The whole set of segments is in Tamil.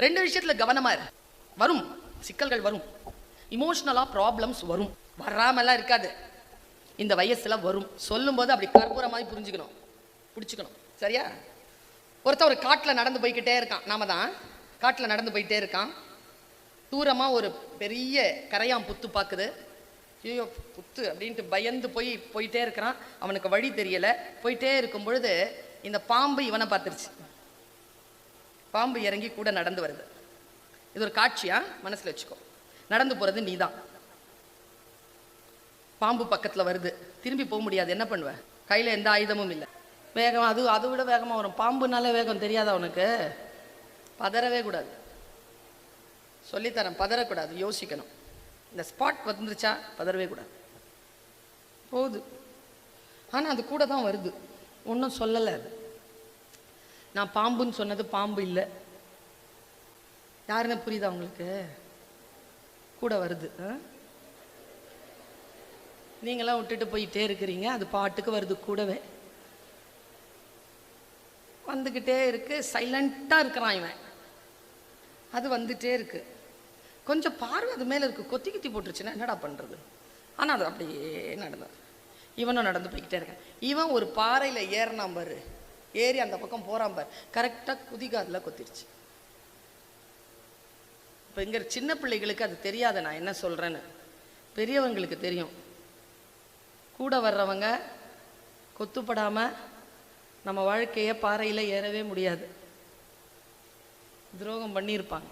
2 விஷயத்துல கவனமா இரு. வரும் சிக்கல்கள், வரும் இமோஷனலா ப்ராப்ளம்ஸ் வரும், வராமலாம் இருக்காது. இந்த வயசுல வரும். சொல்லும் போது அப்படி கற்பூர மாதிரி புரிஞ்சுக்கணும், பிடிச்சிக்கணும். சரியா? ஒருத்தர் ஒரு காட்டில் நடந்து போய்கிட்டே இருக்கான். நாம தான் காட்டில் நடந்து போயிட்டே இருக்கான். தூரமா ஒரு பெரிய கரையான் புத்து பார்க்குது. ஐயோ புத்து அப்படின்ட்டு பயந்து போயிட்டே இருக்கிறான். அவனுக்கு வழி தெரியல. போயிட்டே இருக்கும் பொழுது இந்த பாம்பு இவனை பார்த்துருச்சு. பாம்பு இறங்கி கூட நடந்து வருது. இது ஒரு காட்சியா மனசுல வச்சுக்கோ. நடந்து போறது நீதான். பாம்பு பக்கத்துல வருது. திரும்பி போக முடியாது. என்ன பண்ணுவ? கையில எந்த ஆயுதமும் இல்லை. வேகம் அதை விட வேகமா வரும். பாம்புனால வேகம் தெரியாதா உனக்கு? பதறவே கூடாது. சொல்லித்தரேன், பதறக்கூடாது, யோசிக்கணும். இந்த ஸ்பாட் வந்துருச்சா பதறவே கூடாது. போகுது, ஆனால் அது கூட தான் வருது. ஒன்றும் சொல்லலை. அது நான் பாம்புன்னு சொன்னது பாம்பு இல்லை. யாருன்னு புரியுதா உங்களுக்கு? கூட வருது. நீங்களாம் விட்டுட்டு போயிட்டே இருக்கிறீங்க, அது பாட்டுக்கு வருது கூடவே. வந்துக்கிட்டே இருக்கு. சைலண்டாக இருக்கிறான் இவன். அது வந்துட்டே இருக்கு. கொஞ்சம் பார்வை அது மேலே இருக்கு. கொத்தி போட்டுருச்சுன்னா என்னடா பண்ணுறது? ஆனால் அது அப்படியே நடந்தது. இவனும் நடந்து போய்கிட்டே இருக்கான். இவன் ஒரு பாறையில் ஏறினான் பாரு. ஏறி அந்த பக்கம் போகிறான் பாரு. கரெக்டாக குதிகாதில் கொத்திருச்சு. இப்போ இங்கே சின்ன பிள்ளைகளுக்கு அது தெரியாத நான் என்ன சொல்கிறேன்னு. பெரியவங்களுக்கு தெரியும். கூட வர்றவங்க கொத்துப்படாமல் நம்ம வாழ்க்கையை பாறையில் ஏறவே முடியாது. துரோகம் பண்ணியிருப்பாங்க.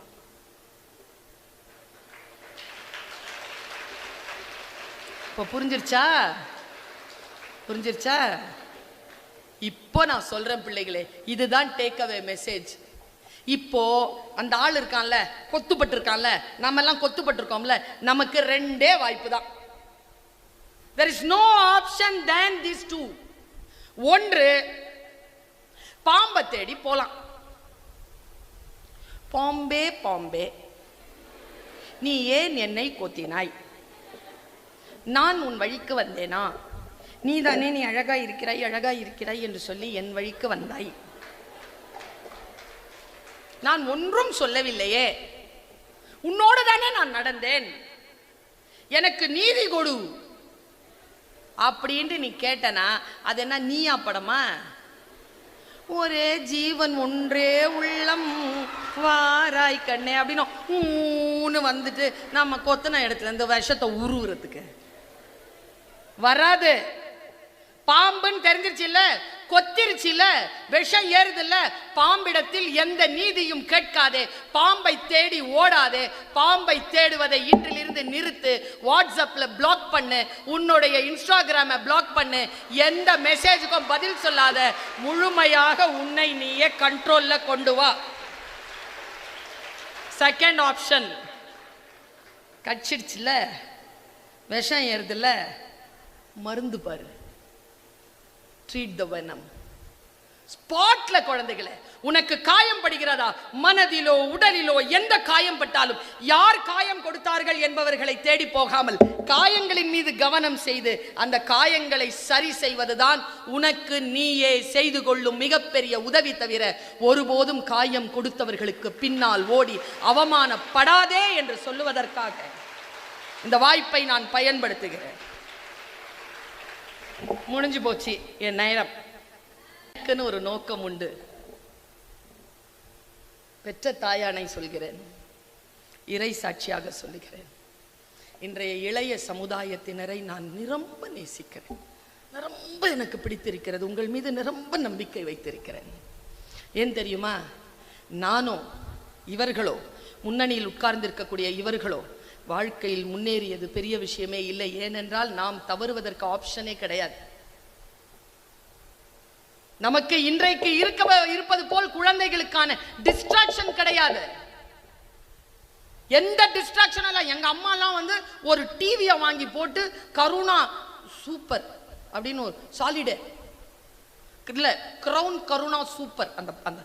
இப்போ புரிஞ்சிருச்சா? இப்போ நான் சொல்றேன் பிள்ளைகளே, இதுதான் டேக் அவே மெசேஜ். இப்போ அந்த ஆள் இருக்கான்ல, கொத்துப்பட்டு இருக்கான்ல, நம்ம எல்லாம் கொத்துப்பட்டு இருக்கோம்ல, நமக்கு 2 வாய்ப்பு தான். there is no option than these two. ஒன்று, பாம்பை தேடி போலாம். பாம்பே பாம்பே, நீ ஏன் என்னை கொத்தினாய்? நான் உன் வழிக்கு வந்தேனா? நீதானே நீ அழகாய் இருக்கிறாய் என்று சொல்லி என் வழிக்கு வந்தாய். நான் ஒன்றும் சொல்லவில்லையே, உன்னோடு தானே நான் நடந்தேன். எனக்கு நீதி கொடு அப்படின்ட்டு நீ கேட்டனா அது என்ன நீயா படமா? ஒரே ஜீவன் ஒன்றே உள்ளம் வாராய் கண்ணே அப்படின்னு வந்துட்டு நம்ம கொத்தன இடத்துல இந்த விஷத்தை உருவுறதுக்கு வராது. பாம்புன்னு தெரிஞ்சிருச்சு இல்ல, கொத்திருச்சு இல்ல, விஷம் ஏறுது இல்ல. பாம்பிடத்தில் எந்த நீதியும் கேட்காதே. பாம்பை தேடி ஓடாதே. பாம்பை தேடுவதை இன்றிலிருந்து நிறுத்து. வாட்ஸ்அப்ல பிளாக் பண்ணு, உன்னுடைய இன்ஸ்டாகிராமை பிளாக் பண்ணு. எந்த மெசேஜுக்கும் பதில் சொல்லாத. முழுமையாக உன்னை நீயே கண்ட்ரோல்ல கொண்டு வா. செகண்ட் ஆப்ஷன், கட்சிடுச்சுல, விஷம் ஏறுதுல்ல, மருந்து பாரு. ட்ரீட் த வெனம். ஸ்பாட்ல குழந்தைகளை, உனக்கு காயம் படுகிறதா? மனதிலோ உடலிலோ எந்த காயம் பட்டாலும் யார் காயம் கொடுத்தார்கள் என்பவர்களை தேடி போகாமல் காயங்களின் மீது கவனம் செய்து அந்த காயங்களை சரி செய்வதுதான் உனக்கு நீயே செய்து கொள்ளும் மிகப்பெரிய உதவி. தவிர ஒருபோதும் காயம் கொடுத்தவர்களுக்கு பின்னால் ஓடி அவமானப்படாதே என்று சொல்லுவதற்காக இந்த வாய்ப்பை நான் பயன்படுத்துகிறேன். முடிஞ்சு போச்சு என் நேரம். எனக்குன்னு ஒரு நோக்கம் உண்டு. பெற்ற தாயானை சொல்கிறேன், இறை சாட்சியாக சொல்லுகிறேன். இன்றைய இளைய சமுதாயத்தினரை நான் நிரம்ப நேசிக்கிறேன். நிரம்ப எனக்கு பிடித்திருக்கிறது. உங்கள் மீது நிரம்ப நம்பிக்கை வைத்திருக்கிறேன். ஏன் தெரியுமா? நானோ இவர்களோ, முன்னணியில் உட்கார்ந்திருக்கக்கூடிய இவர்களோ வாழ்க்கையில் முன்னேறியது பெரிய விஷயமே இல்லை. ஏனென்றால் நாம் தவறுவதற்கு ஆப்ஷனே கிடையாது. நமக்கு இன்றைக்கு இருப்பது போல் குழந்தைகளுக்கான டிஸ்ட்ராக்ஷன் கிடையாது. எந்த டிஸ்ட்ராக்ஷன் இல்ல. எங்க அம்மா எல்லாம் ஒரு டிவியை வாங்கி போட்டு கருணா சூப்பர் அப்படின்னு ஒரு சாலிடே இல்ல, கிரவுன் கருணா சூப்பர் அந்த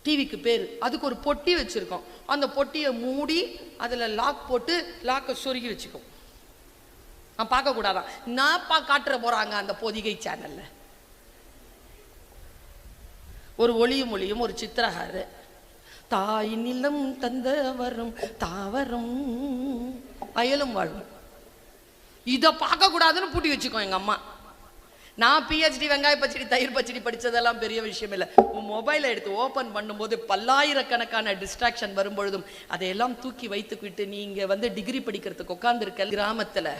டிவிக்கு பேரு. அதுக்கு ஒரு பொட்டி வச்சிருக்கோம். அந்த பொட்டியை மூடி அதுல லாக் போட்டு லாக்கை சொருகி வச்சுக்கோம். நான் பார்க்க கூடாதான். நான் காட்டுற போறாங்க அந்த பொதிகை சேனல்ல. ஒரு ஒளியும் ஒரு சித்திரகாரு தாய் நிலம் தந்த வரும் தாவரம் வயலும் வாழும். இதை பார்க்க கூடாதுன்னு பூட்டி வச்சுக்கோ எங்க அம்மா. நான் பிஹெச்டி வெங்காய பச்சடி தயிர் பச்சடி படித்ததெல்லாம் பெரிய விஷயம் இல்லை. உன் மொபைலை எடுத்து ஓப்பன் பண்ணும்போது பல்லாயிரக்கணக்கான டிஸ்ட்ராக்ஷன் வரும்பொழுதும் அதையெல்லாம் தூக்கி வைத்துக்கிட்டு நீங்க டிகிரி படிக்கிறதுக்கு உட்கார்ந்துருக்க கிராமத்தில்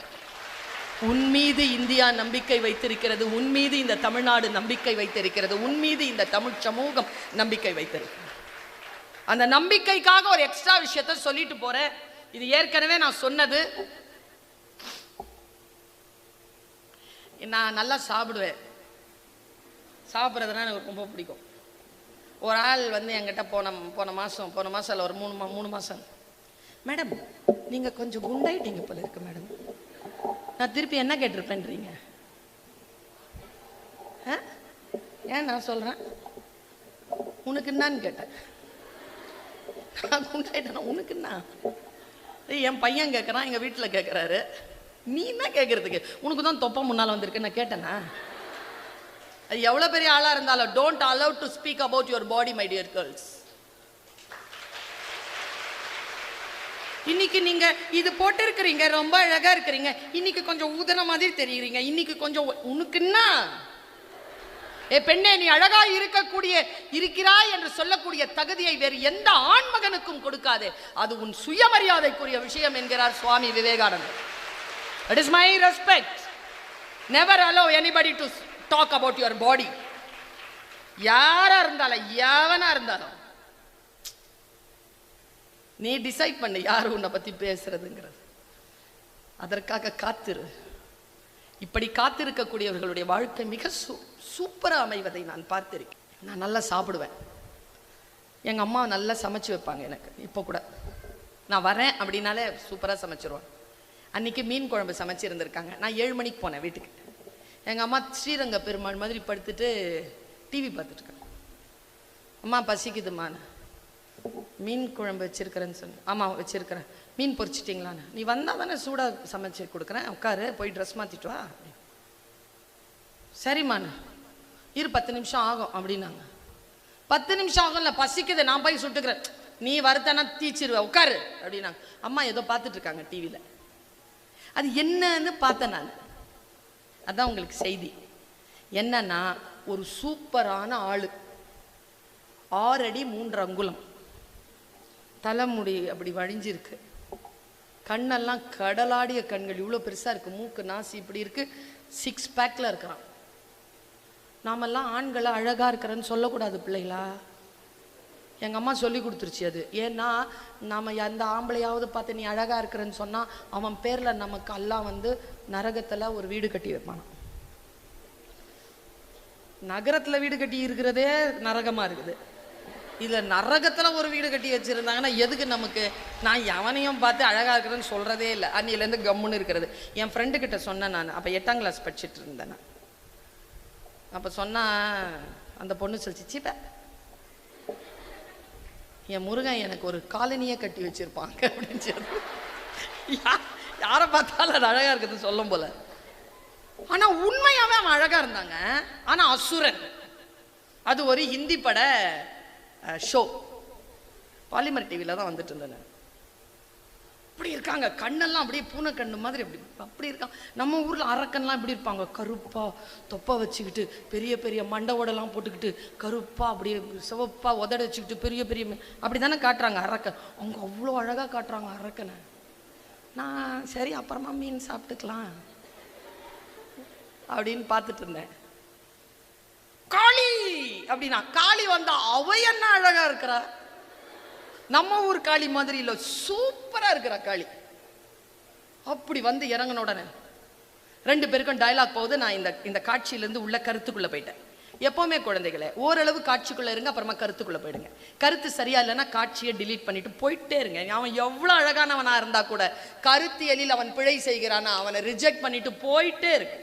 உன் மீது இந்தியா நம்பிக்கை வைத்திருக்கிறது, உன் மீது இந்த தமிழ்நாடு நம்பிக்கை வைத்திருக்கிறது, உன் மீது இந்த தமிழ் சமூகம் நம்பிக்கை வைத்திருக்கிறது. அந்த நம்பிக்கைக்காக ஒரு எக்ஸ்ட்ரா விஷயத்த சொல்லிட்டு போறேன். இது ஏற்கனவே நான் சொன்னது. நான் நல்லா சாப்பிடுவேன். சாப்பிட்றதுனா எனக்கு ரொம்ப பிடிக்கும். ஒரு ஆள் என்கிட்ட போன மாதம் இல்லை ஒரு மூணு மாதம், மேடம் நீங்கள் கொஞ்சம் குண்டாயிட்டீங்க போல இருக்கு மேடம். நான் திருப்பி என்ன கேட்டிருப்பேன்றீங்க? ஏன் நான் சொல்கிறேன் உனக்கு என்னான்னு கேட்டேன். நான் குண்டாயிட்டேன்னா உனக்கு என்ன? என் பையன் கேட்குறான், எங்கள் வீட்டில் கேட்குறாரு. நீ என்ன கேட்கறதுக்கு? உனக்கு தான் தொப்பை முன்னால் வந்திருக்கு. நான் கேட்டேனா? அது எவ்வளோ பெரிய ஆளாக இருந்தாலும் don't allow to speak about your body my dear girls. இன்னைக்கு நீங்க இது போட்டு இருக்கிறீங்க, ரொம்ப அழகா இருக்கிறீங்க, இன்னைக்கு கொஞ்சம் ஊதன மாதிரி தெரியுறீங்க, இன்னைக்கு கொஞ்சம் உனக்கு என்ன? பெண்ணே, நீ அழகா இருக்கிறாய் என்று சொல்லக்கூடிய தகுதியை வேறு எந்த ஆண்மகனுக்கும் கொடுக்காதே. அது உன் சுயமரியாதைக்குரிய விஷயம் என்கிறார் சுவாமி விவேகானந்தர். It is my respect. Never allow anybody to talk about your body. யாரா இருந்தாலும் எவனா இருந்தாலும் நீ டிசைட் பண்ணு யார் உன்னை பத்தி பேசுறதுங்கிறது. அதற்காக காத்திரு. இப்படி காத்திருக்கக்கூடியவர்களுடைய வாழ்க்கை மிக சூப்பரா அமைவதை நான் பார்த்திருக்கேன். நான் நல்லா சாப்பிடுவேன். எங்க அம்மா நல்லா சமைச்சு வைப்பாங்க எனக்கு. இப்போ கூட நான் வரேன் அப்படின்னாலே சூப்பரா சமைச்சிருவாங்க. அன்னைக்கு மீன் குழம்பு சமைச்சிருந்திருக்காங்க. நான் 7 மணிக்கு போனேன் வீட்டுக்கு. எங்கள் அம்மா ஸ்ரீரங்க பெருமாள் மாதிரி படுத்துட்டு டிவி பார்த்துட்டுருக்காங்க. அம்மா பசிக்குதுமா, மீன் குழம்பு வச்சிருக்கிறேன்னு சொன்னேன். ஆமாம் வச்சிருக்கிறேன். மீன் பொரிச்சிட்டிங்களான்னு? நீ வந்தால் தானே சூடாக சமைச்சு கொடுக்குறேன், உட்காரு, போய் ட்ரெஸ் மாற்றிட்டு வா. சரிம்மாண்ண, 10 நிமிஷம் ஆகும் அப்படின்னாங்க. 10 நிமிஷம் ஆகும் இல்லை, பசிக்குது, நான் போய் சுட்டுக்கிறேன், நீ வருத்தனா தீச்சிருவேன், உட்காரு அப்படின்னாங்க. அம்மா ஏதோ பார்த்துட்டு இருக்காங்க டிவியில். அது என்னன்னு பார்த்தேன் நான். அதான் உங்களுக்கு செய்தி என்னன்னா, ஒரு சூப்பரான ஆளு, 6 அடி 3 அங்குலம், தலைமுடி அப்படி வழிஞ்சிருக்கு, கண்ணெல்லாம் கடலாடிய கண்கள், இவ்வளோ பெருசா இருக்கு, மூக்கு நாசி இப்படி இருக்கு, 6 பேக்ல இருக்கிறான். நாமெல்லாம் ஆண்களை அழகா இருக்கிறேன்னு சொல்லக்கூடாது பிள்ளைகளா. எங்கள் அம்மா சொல்லி கொடுத்துருச்சு அது. ஏன்னா நாம் எந்த ஆம்பளையாவது பார்த்து நீ அழகாக இருக்கிறேன்னு சொன்னால் அவன் பேரில் நமக்கு எல்லாம் நரகத்தில் ஒரு வீடு கட்டி வைப்பானான். நகரத்தில் வீடு கட்டி இருக்கிறதே நரகமாக இருக்குது. இதில் நரகத்தில் ஒரு வீடு கட்டி வச்சுருந்தாங்கன்னா எதுக்கு நமக்கு? நான் எவனையும் பார்த்து அழகாக இருக்கிறேன்னு சொல்கிறதே இல்லை. அன்னிலேருந்து கம்முன்னு இருக்கிறது. என் ஃப்ரெண்டுக்கிட்ட சொன்னேன் நான். அப்போ 8ஆம் கிளாஸ் படிச்சுட்டு இருந்தேன் நான். அப்போ சொன்னால் அந்த பொண்ணு சொல்லிச்சு, சீப்ப என் முருகன் எனக்கு ஒரு காலனியே கட்டி வச்சிருப்பாங்க அப்படின்னு சொல்லி. யாரை பார்த்தாலும் அது அழகா இருக்குதுன்னு சொல்லும் போல. ஆனா உண்மையாவே அவன் அழகா இருந்தாங்க. ஆனா அசுரன். அது ஒரு ஹிந்தி பட ஷோ, பாலிமர் டிவில தான் வந்துட்டு இருந்தேன். அப்படி இருக்காங்க, கண்ணெல்லாம் அப்படியே பூனை கண்ணு மாதிரி அப்படி இருக்காங்க. நம்ம ஊர்ல அரக்கன்லாம் இப்படி இருப்பாங்க, கருப்பா தொப்பை வச்சுக்கிட்டு, பெரிய பெரிய மண்டவோடெல்லாம் போட்டுக்கிட்டு, கருப்பா அப்படியே சிவப்பா உதட வச்சுக்கிட்டு, பெரிய பெரிய அப்படி தானே காட்டுறாங்க அரக்கன். அவங்க அவ்வளோ அழகா காட்டுறாங்க அரக்கனை. நான் சரி அப்புறமா மீன் சாப்பிட்டுக்கலாம் அப்படின்னு பார்த்துட்டு இருந்தேன். காளி அப்படின்னா, காளி வந்தா அவ என்ன அழகா இருக்கிறா, நம்ம ஊர் காளி மாதிரி இல்ல, சூப்பரா இருக்கிற காளி. அப்படி இறங்கின உடனே 2 பேருக்கும் டயலாக் போகுது. நான் இந்த காட்சியிலிருந்து உள்ள கருத்துக்குள்ள போயிட்டேன். எப்பவுமே குழந்தைகளே, ஓரளவு காட்சிக்குள்ள இருங்க, அப்புறமா கருத்துக்குள்ள போயிடுங்க. கருத்து சரியா இல்லைன்னா காட்சியை டிலீட் பண்ணிட்டு போயிட்டே இருங்க. அவன் எவ்வளவு அழகானவனா இருந்தா கூட கருத்தியலில் அவன் பிழை செய்கிறானா அவனை ரிஜெக்ட் பண்ணிட்டு போயிட்டே இருக்கு.